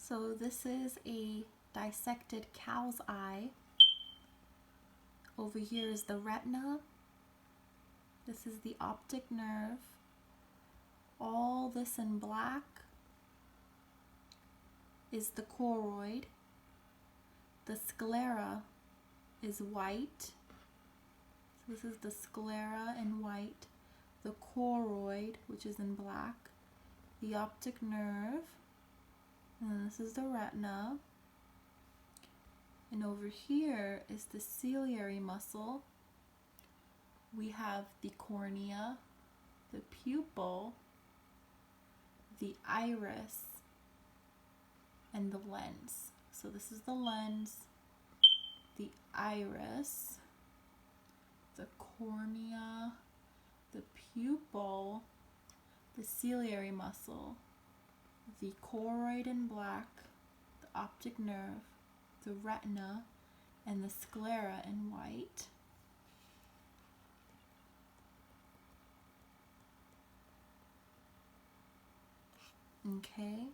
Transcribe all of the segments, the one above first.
So this is a dissected cow's eye. Over here is the retina. This is the optic nerve. All this in black is the choroid. The sclera is white. So this is the sclera in white. The choroid, which is in black. The optic nerve. And then this is the retina. And over here is the ciliary muscle. We have the cornea, the pupil, the iris, and the lens. So this is the lens, the iris, the cornea, the pupil, the ciliary muscle, the choroid in black, the optic nerve, the retina, and the sclera in white. Okay,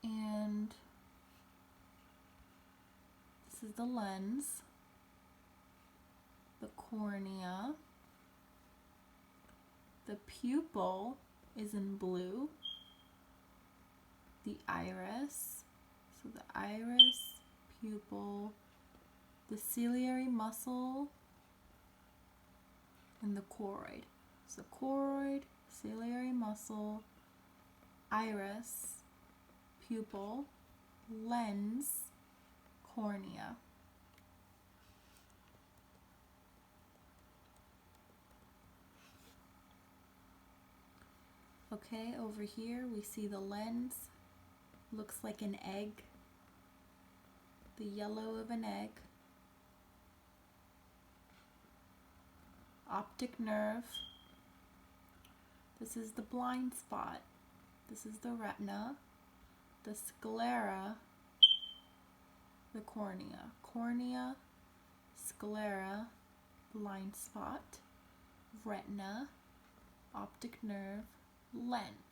and this is the lens, the cornea, the pupil is in blue, the iris, so the iris, pupil, the ciliary muscle, and the choroid. So choroid, ciliary muscle, iris, pupil, lens, cornea. Okay, over here we see the lens. Looks like an egg, the yellow of an egg. Optic nerve. This is the blind spot. This is the retina. The sclera, the cornea. Cornea, sclera, blind spot, retina, optic nerve, lens.